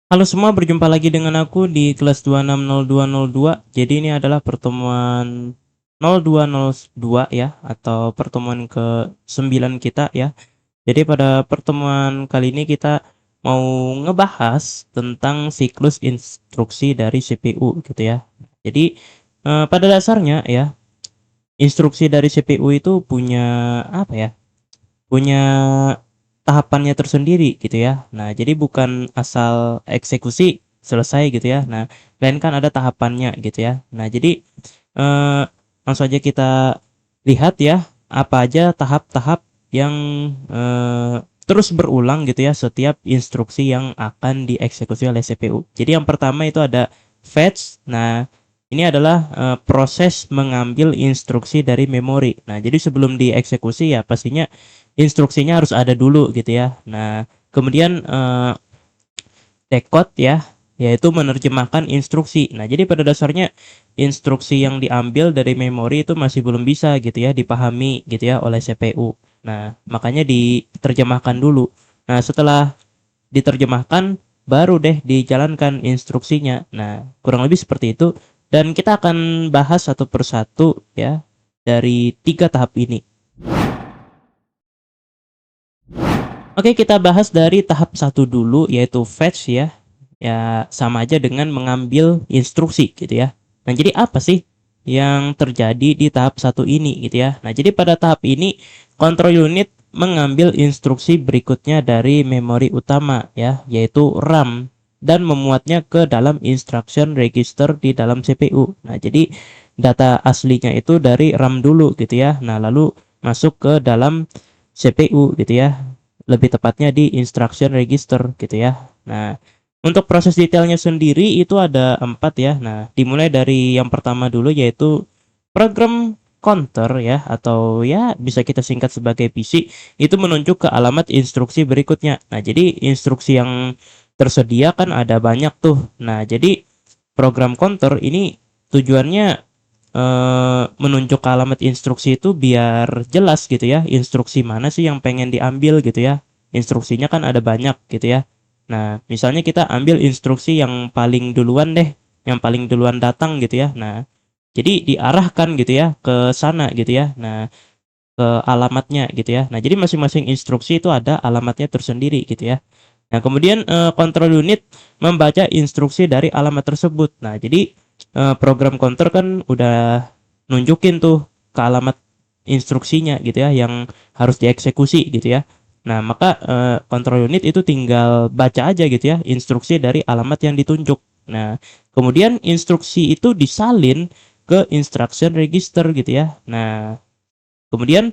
Halo semua, berjumpa lagi dengan aku di kelas 260202. Jadi ini adalah pertemuan 0202 ya, atau pertemuan ke-9 kita ya. Jadi pada pertemuan kali ini kita mau ngebahas tentang siklus instruksi dari CPU gitu ya. Jadi pada dasarnya ya, instruksi dari CPU itu punya apa ya? Punya tahapannya tersendiri gitu ya. Nah, jadi bukan asal eksekusi selesai gitu ya. Nah, lain kan ada tahapannya gitu ya. Nah, jadi eh, langsung aja kita lihat ya, apa aja tahap-tahap yang terus berulang gitu ya setiap instruksi yang akan dieksekusi oleh CPU. Jadi yang pertama itu ada fetch. Nah, ini adalah proses mengambil instruksi dari memori. Nah, jadi sebelum dieksekusi ya pastinya instruksinya harus ada dulu gitu ya. Nah, kemudian decode ya, yaitu menerjemahkan instruksi. Nah, jadi pada dasarnya instruksi yang diambil dari memori itu masih belum bisa gitu ya dipahami gitu ya oleh CPU. Nah, makanya diterjemahkan dulu. Nah, setelah diterjemahkan baru deh dijalankan instruksinya. Nah, kurang lebih seperti itu, dan kita akan bahas satu persatu ya dari tiga tahap ini. Oke, kita bahas dari tahap satu dulu, yaitu fetch ya. Ya, sama aja dengan mengambil instruksi gitu ya. Nah, jadi apa sih yang terjadi di tahap satu ini gitu ya. Nah, jadi pada tahap ini control unit mengambil instruksi berikutnya dari memori utama ya, yaitu RAM, dan memuatnya ke dalam instruction register di dalam CPU. Nah, jadi data aslinya itu dari RAM dulu gitu ya. Nah, lalu masuk ke dalam CPU gitu ya, lebih tepatnya di instruction register gitu ya. Nah, untuk proses detailnya sendiri itu ada 4 ya. Nah, dimulai dari yang pertama dulu, yaitu program counter ya, atau ya bisa kita singkat sebagai PC, itu menunjuk ke alamat instruksi berikutnya. Nah, jadi instruksi yang tersedia kan ada banyak tuh. Nah, jadi program counter ini tujuannya menunjuk ke alamat instruksi itu biar jelas gitu ya, instruksi mana sih yang pengen diambil gitu ya. Instruksinya kan ada banyak gitu ya. Nah, misalnya kita ambil instruksi yang paling duluan deh, yang paling duluan datang gitu ya. Nah, jadi diarahkan gitu ya ke sana gitu ya. Nah, ke alamatnya gitu ya. Nah, jadi masing-masing instruksi itu ada alamatnya tersendiri gitu ya. Nah, kemudian control unit membaca instruksi dari alamat tersebut. Nah, jadi program counter kan udah nunjukin tuh ke alamat instruksinya gitu ya yang harus dieksekusi gitu ya. Nah, maka control unit itu tinggal baca aja gitu ya instruksi dari alamat yang ditunjuk. Nah, kemudian instruksi itu disalin ke instruction register gitu ya. Nah, kemudian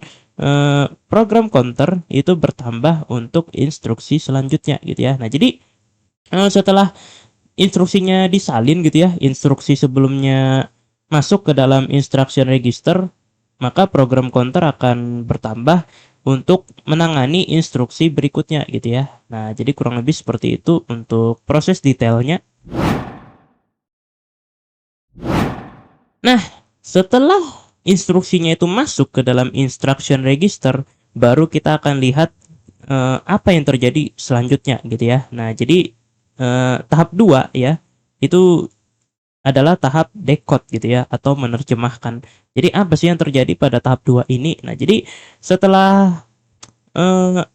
program counter itu bertambah untuk instruksi selanjutnya gitu ya. Nah, jadi setelah instruksinya disalin gitu ya, instruksi sebelumnya masuk ke dalam instruction register, maka program counter akan bertambah untuk menangani instruksi berikutnya gitu ya. Nah, jadi kurang lebih seperti itu untuk proses detailnya. Nah, setelah instruksinya itu masuk ke dalam instruction register, baru kita akan lihat apa yang terjadi selanjutnya gitu ya. Nah, jadi tahap 2 ya, itu adalah tahap decode gitu ya, atau menerjemahkan. Jadi apa sih yang terjadi pada tahap 2 ini? Nah, jadi setelah eh,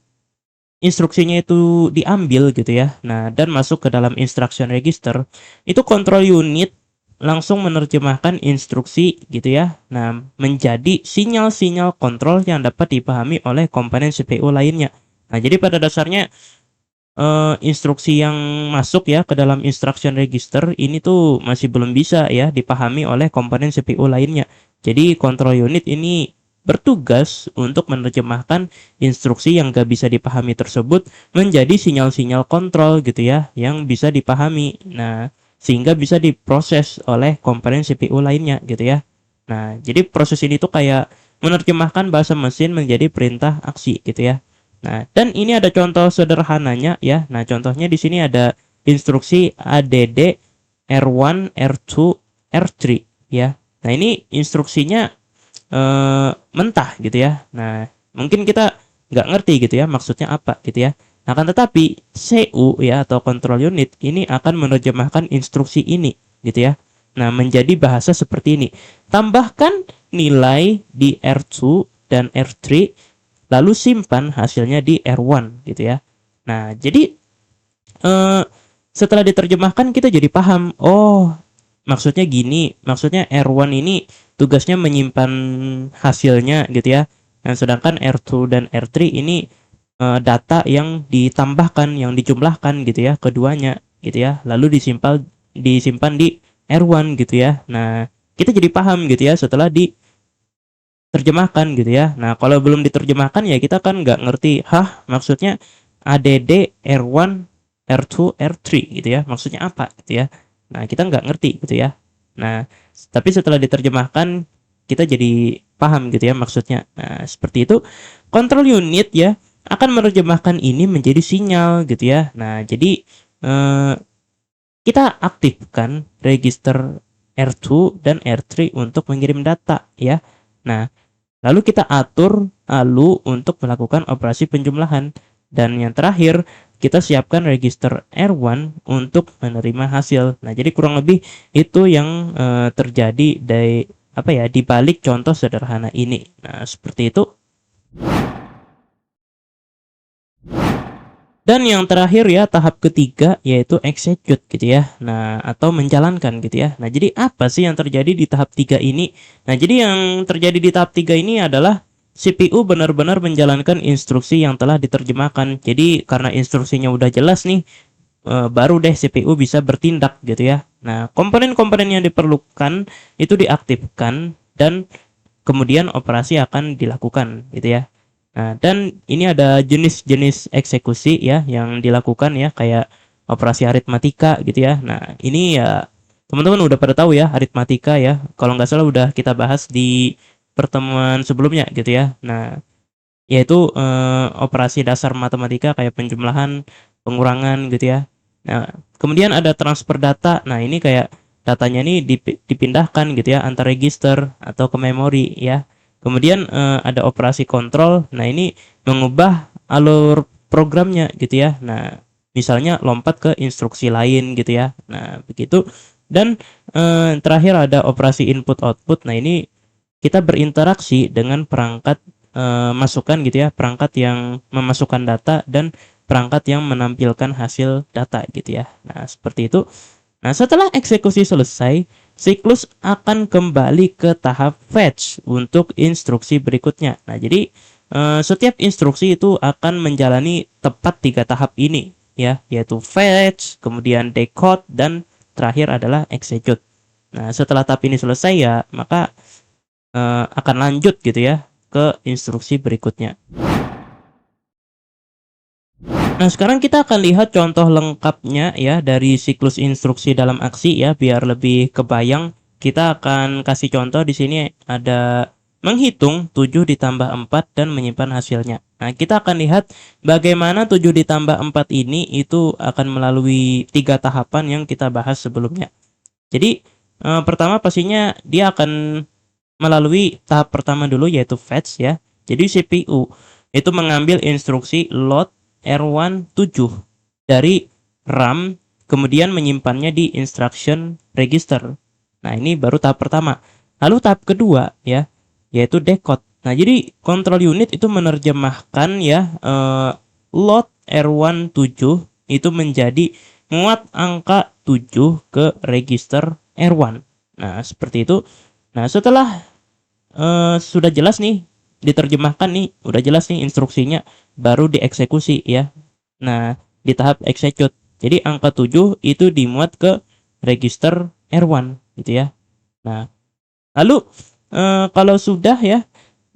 instruksinya itu diambil gitu ya. Nah, dan masuk ke dalam instruction register, itu control unit langsung menerjemahkan instruksi gitu ya. Nah, menjadi sinyal-sinyal kontrol yang dapat dipahami oleh komponen CPU lainnya. Nah, jadi pada dasarnya instruksi yang masuk ya ke dalam instruction register ini tuh masih belum bisa ya dipahami oleh komponen CPU lainnya. Jadi control unit ini bertugas untuk menerjemahkan instruksi yang gak bisa dipahami tersebut menjadi sinyal-sinyal kontrol gitu ya yang bisa dipahami. Nah, sehingga bisa diproses oleh komponen CPU lainnya gitu ya. Nah, jadi proses ini tuh kayak menerjemahkan bahasa mesin menjadi perintah aksi gitu ya. Nah, dan ini ada contoh sederhananya ya. Nah, contohnya di sini ada instruksi ADD R1, R2, R3 ya. Nah, ini instruksinya mentah gitu ya. Nah, mungkin kita nggak ngerti gitu ya maksudnya apa gitu ya. Akan tetapi CU ya atau control unit ini akan menerjemahkan instruksi ini gitu ya. Nah, menjadi bahasa seperti ini. Tambahkan nilai di R2 dan R3 lalu simpan hasilnya di R1 gitu ya. Nah, jadi setelah diterjemahkan kita jadi paham, oh maksudnya gini, maksudnya R1 ini tugasnya menyimpan hasilnya gitu ya. Nah, sedangkan R2 dan R3 ini data yang ditambahkan, yang dijumlahkan gitu ya, keduanya gitu ya. Lalu disimpan di R1 gitu ya. Nah, kita jadi paham gitu ya setelah diterjemahkan gitu ya. Nah, kalau belum diterjemahkan ya kita kan nggak ngerti, hah maksudnya ADD R1 R2 R3 gitu ya, maksudnya apa gitu ya. Nah, kita nggak ngerti gitu ya. Nah, tapi setelah diterjemahkan kita jadi paham gitu ya maksudnya. Nah, seperti itu. Control unit ya akan menerjemahkan ini menjadi sinyal gitu ya. Nah, jadi eh, kita aktifkan register R2 dan R3 untuk mengirim data ya. Nah, lalu kita atur ALU untuk melakukan operasi penjumlahan. Dan yang terakhir, kita siapkan register R1 untuk menerima hasil. Nah, jadi kurang lebih itu yang terjadi di balik contoh sederhana ini. Nah, seperti itu. Dan yang terakhir ya tahap ketiga yaitu execute gitu ya. Nah, atau menjalankan gitu ya. Nah, jadi apa sih yang terjadi di tahap 3 ini? Nah, jadi yang terjadi di tahap 3 ini adalah CPU benar-benar menjalankan instruksi yang telah diterjemahkan. Jadi karena instruksinya udah jelas nih, baru deh CPU bisa bertindak gitu ya. Nah, komponen-komponen yang diperlukan itu diaktifkan dan kemudian operasi akan dilakukan gitu ya. Nah, dan ini ada jenis-jenis eksekusi ya yang dilakukan ya kayak operasi aritmatika gitu ya. Nah, ini ya teman-teman udah pada tahu ya aritmatika ya. Kalau nggak salah udah kita bahas di pertemuan sebelumnya gitu ya. Nah, yaitu operasi dasar matematika kayak penjumlahan, pengurangan gitu ya. Nah, kemudian ada transfer data. Nah, ini kayak datanya nih dipindahkan gitu ya antar register atau ke memori ya. Kemudian ada operasi kontrol. Nah, ini mengubah alur programnya gitu ya. Nah, misalnya lompat ke instruksi lain gitu ya. Nah, begitu. Dan terakhir ada operasi input output. Nah, ini kita berinteraksi dengan perangkat masukan gitu ya, perangkat yang memasukkan data dan perangkat yang menampilkan hasil data gitu ya. Nah, seperti itu. Nah, setelah eksekusi selesai, siklus akan kembali ke tahap fetch untuk instruksi berikutnya. Nah, jadi setiap instruksi itu akan menjalani tepat 3 tahap ini ya, yaitu fetch, kemudian decode dan terakhir adalah execute. Nah, setelah tahap ini selesai ya, maka akan lanjut gitu ya ke instruksi berikutnya. Nah, sekarang kita akan lihat contoh lengkapnya ya dari siklus instruksi dalam aksi ya biar lebih kebayang. Kita akan kasih contoh di sini ada menghitung 7 ditambah 4 dan menyimpan hasilnya. Nah, kita akan lihat bagaimana 7 ditambah 4 ini itu akan melalui 3 tahapan yang kita bahas sebelumnya. Jadi, pertama pastinya dia akan melalui tahap pertama dulu yaitu fetch ya. Jadi CPU itu mengambil instruksi load R1 7 dari RAM kemudian menyimpannya di instruction register. Nah, ini baru tahap pertama. Lalu tahap kedua ya yaitu decode. Nah, jadi control unit itu menerjemahkan ya load R1 7 itu menjadi muat angka 7 ke register R1. Nah, seperti itu. Nah, setelah sudah jelas nih, diterjemahkan nih, udah jelas nih instruksinya, baru dieksekusi ya. Nah, di tahap execute. Jadi angka 7 itu dimuat ke register R1 gitu ya. Nah, lalu kalau sudah ya,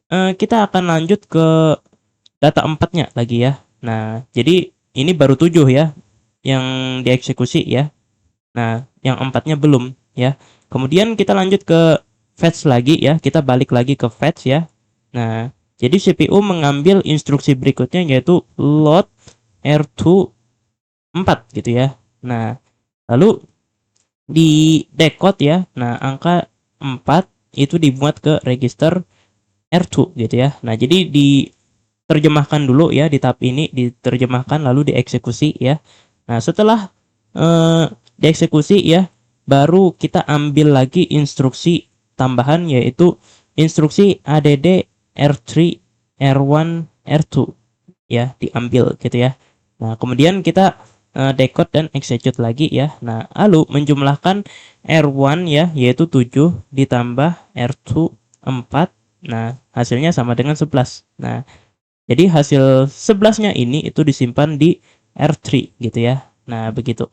kita akan lanjut ke data 4-nya lagi ya. Nah, jadi ini baru 7 ya yang dieksekusi ya. Nah, yang 4-nya belum ya. Kemudian kita lanjut ke fetch lagi ya. Kita balik lagi ke fetch ya. Nah, jadi CPU mengambil instruksi berikutnya yaitu load R2 4 gitu ya. Nah, lalu di decode ya. Nah, angka 4 itu dimuat ke register R2 gitu ya. Nah, jadi di terjemahkan dulu ya di tahap ini, diterjemahkan lalu dieksekusi ya. Nah, setelah dieksekusi ya, baru kita ambil lagi instruksi tambahan yaitu instruksi add R3 R1 R2 ya, diambil gitu ya. Nah, kemudian kita decode dan execute lagi ya. Nah, lalu menjumlahkan R1 ya, yaitu 7 ditambah R2 4. Nah, hasilnya sama dengan 11. Nah, jadi hasil 11-nya ini itu disimpan di R3 gitu ya. Nah, begitu.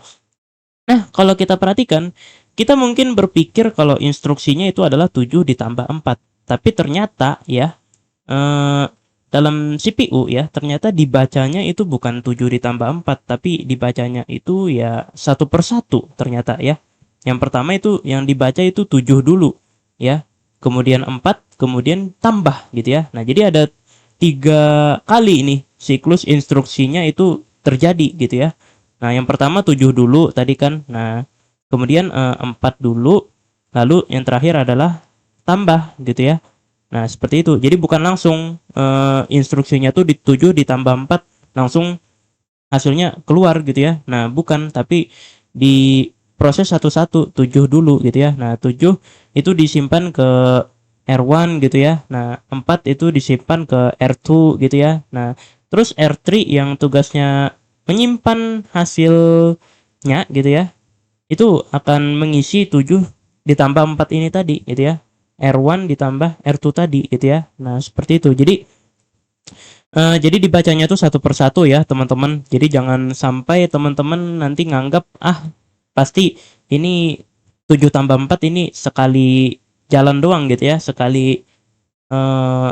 Nah, kalau kita perhatikan, kita mungkin berpikir kalau instruksinya itu adalah 7 ditambah 4. Tapi ternyata ya, dalam CPU ya, ternyata dibacanya itu bukan 7 ditambah 4, tapi dibacanya itu ya satu per satu ternyata ya. Yang pertama itu yang dibaca itu 7 dulu ya, kemudian 4, kemudian tambah gitu ya. Nah, jadi ada 3 kali ini siklus instruksinya itu terjadi gitu ya. Nah, yang pertama 7 dulu tadi kan. Nah, kemudian 4 dulu, lalu yang terakhir adalah tambah gitu ya. Nah, seperti itu. Jadi bukan langsung instruksinya tuh di 7 ditambah 4 langsung hasilnya keluar gitu ya. Nah, bukan, tapi di proses satu-satu, 7 dulu gitu ya. Nah, 7 itu disimpan ke R1 gitu ya. Nah, 4 itu disimpan ke R2 gitu ya. Nah, terus R3 yang tugasnya menyimpan hasilnya gitu ya, itu akan mengisi 7 ditambah 4 ini tadi gitu ya. R1 ditambah R2 tadi gitu ya. Nah, seperti itu. Jadi dibacanya tuh satu persatu ya, teman-teman. Jadi jangan sampai teman-teman nanti nganggap pasti ini 7 tambah 4 ini sekali jalan doang gitu ya, sekali eh,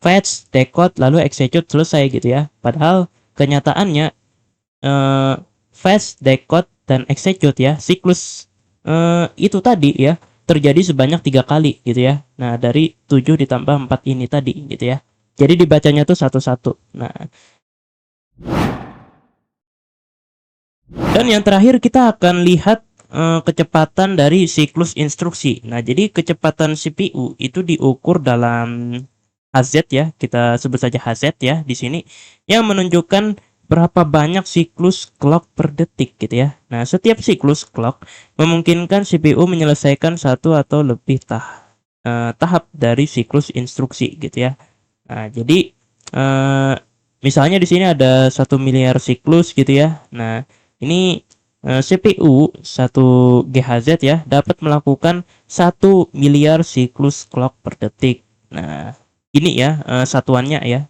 fetch, decode, lalu execute selesai gitu ya. Padahal kenyataannya fetch, decode, dan execute ya, siklus itu tadi ya terjadi sebanyak 3 kali gitu ya. Nah, dari 7 ditambah 4 ini tadi gitu ya. Jadi dibacanya tuh satu-satu. Nah, dan yang terakhir kita akan lihat kecepatan dari siklus instruksi. Nah, jadi kecepatan CPU itu diukur dalam Hz ya, kita sebut saja Hz ya di sini, yang menunjukkan berapa banyak siklus clock per detik gitu ya. Nah, setiap siklus clock memungkinkan CPU menyelesaikan satu atau lebih tahap dari siklus instruksi gitu ya. Nah, jadi misalnya di sini ada 1 miliar siklus gitu ya. Nah, ini CPU 1 GHz ya dapat melakukan 1 miliar siklus clock per detik. Nah, ini ya satuannya ya.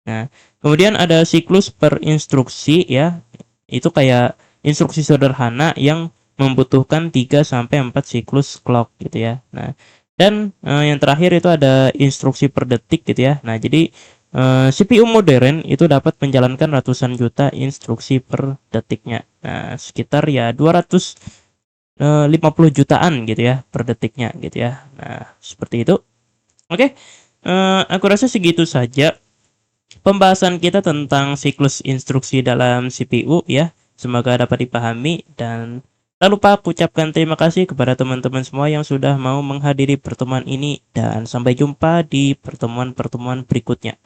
Nah, kemudian ada siklus per instruksi ya. Itu kayak instruksi sederhana yang membutuhkan 3 sampai 4 siklus clock gitu ya. Nah, dan yang terakhir itu ada instruksi per detik gitu ya. Nah, jadi CPU modern itu dapat menjalankan ratusan juta instruksi per detiknya. Nah, sekitar ya 250 jutaan gitu ya per detiknya gitu ya. Nah, seperti itu. Oke, aku rasa segitu saja pembahasan kita tentang siklus instruksi dalam CPU ya. Semoga dapat dipahami, dan tak lupa aku ucapkan terima kasih kepada teman-teman semua yang sudah mau menghadiri pertemuan ini, dan sampai jumpa di pertemuan-pertemuan berikutnya.